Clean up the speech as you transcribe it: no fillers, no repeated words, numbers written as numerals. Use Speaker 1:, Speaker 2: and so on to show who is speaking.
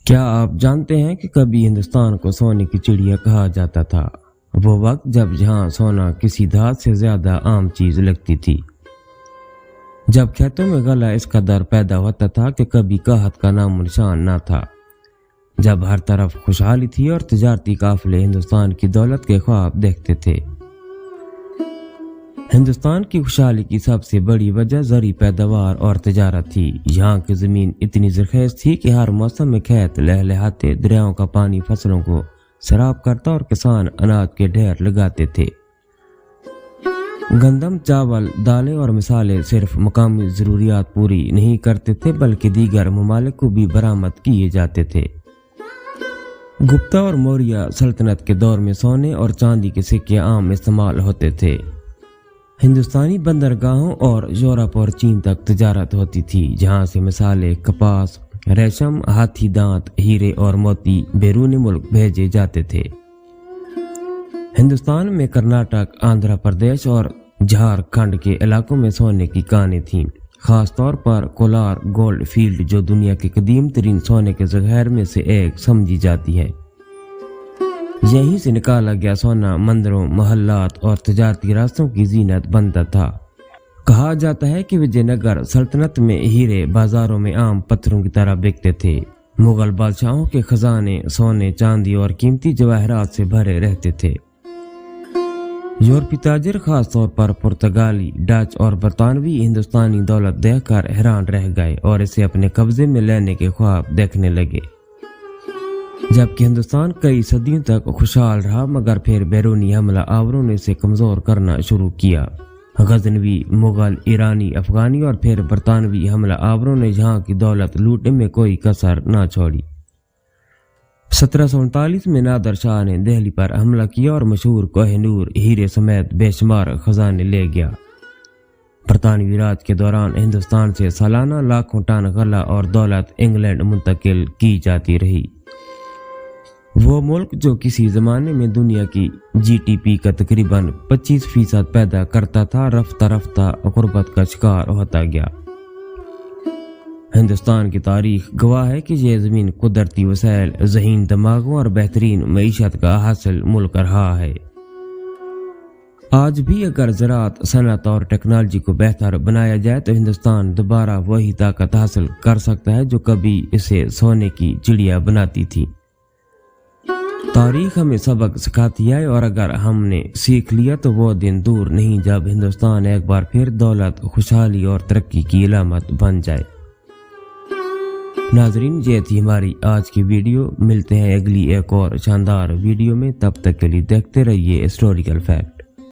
Speaker 1: کیا آپ جانتے ہیں کہ کبھی ہندوستان کو سونے کی چڑیا کہا جاتا تھا؟ وہ وقت جب جہاں سونا کسی دھات سے زیادہ عام چیز لگتی تھی، جب کھیتوں میں غلہ اس قدر پیدا ہوتا تھا کہ کبھی قحط کا نام و نشان نہ تھا، جب ہر طرف خوشحالی تھی اور تجارتی قافلے ہندوستان کی دولت کے خواب دیکھتے تھے۔ ہندوستان کی خوشحالی کی سب سے بڑی وجہ زرعی پیداوار اور تجارت تھی۔ یہاں کی زمین اتنی زرخیز تھی کہ ہر موسم میں کھیت لہلہاتے، دریاؤں کا پانی فصلوں کو سیراب کرتا اور کسان اناج کے ڈھیر لگاتے تھے۔ گندم، چاول، دالیں اور مسالے صرف مقامی ضروریات پوری نہیں کرتے تھے بلکہ دیگر ممالک کو بھی برآمد کیے جاتے تھے۔ گپتا اور موریہ سلطنت کے دور میں سونے اور چاندی کے سکے عام استعمال ہوتے تھے۔ ہندوستانی بندرگاہوں اور یورپ اور چین تک تجارت ہوتی تھی، جہاں سے مسالے، کپاس، ریشم، ہاتھی دانت، ہیرے اور موتی بیرون ملک بھیجے جاتے تھے۔ ہندوستان میں کرناٹک، آندھرا پردیش اور جھارکھنڈ کے علاقوں میں سونے کی کانیں تھیں، خاص طور پر کولار گولڈ فیلڈ جو دنیا کے قدیم ترین سونے کے ذخائر میں سے ایک سمجھی جاتی ہے۔ یہیں سے نکالا گیا سونا مندروں، محلات اور تجارتی راستوں کی زینت بنتا تھا۔ کہا جاتا ہے کہ وجے نگر سلطنت میں ہیرے بازاروں میں عام پتھروں کی طرح بکتے تھے۔ مغل بادشاہوں کے خزانے سونے، چاندی اور قیمتی جواہرات سے بھرے رہتے تھے۔ یورپی تاجر، خاص طور پر پرتگالی، ڈچ اور برطانوی، ہندوستانی دولت دیکھ کر حیران رہ گئے اور اسے اپنے قبضے میں لینے کے خواب دیکھنے لگے۔ جبکہ ہندوستان کئی صدیوں تک خوشحال رہا، مگر پھر بیرونی حملہ آوروں نے اسے کمزور کرنا شروع کیا۔ غزنوی، مغل، ایرانی، افغانی اور پھر برطانوی حملہ آوروں نے یہاں کی دولت لوٹنے میں کوئی کسر نہ چھوڑی۔ 1739 میں نادر شاہ نے دہلی پر حملہ کیا اور مشہور کوہ نور ہیرے سمیت بے شمار خزانے لے گیا۔ برطانوی راج کے دوران ہندوستان سے سالانہ لاکھوں ٹن غلہ اور دولت انگلینڈ منتقل کی جاتی رہی۔ وہ ملک جو کسی زمانے میں دنیا کی جی ٹی پی کا تقریباً 25% پیدا کرتا تھا، رفتہ رفتہ غربت کا شکار ہوتا گیا۔ ہندوستان کی تاریخ گواہ ہے کہ یہ زمین قدرتی وسائل، ذہین دماغوں اور بہترین معیشت کا حاصل ملک رہا ہے۔ آج بھی اگر زراعت، صنعت اور ٹیکنالوجی کو بہتر بنایا جائے تو ہندوستان دوبارہ وہی طاقت حاصل کر سکتا ہے جو کبھی اسے سونے کی چڑیا بناتی تھی۔ تاریخ ہمیں سبق سکھاتی ہے اور اگر ہم نے سیکھ لیا تو وہ دن دور نہیں جب ہندوستان ایک بار پھر دولت، خوشحالی اور ترقی کی علامت بن جائے۔ ناظرین، یہ تھی ہماری آج کی ویڈیو۔ ملتے ہیں اگلی ایک اور شاندار ویڈیو میں، تب تک کے لیے دیکھتے رہیے ہسٹوریکل فیکٹ۔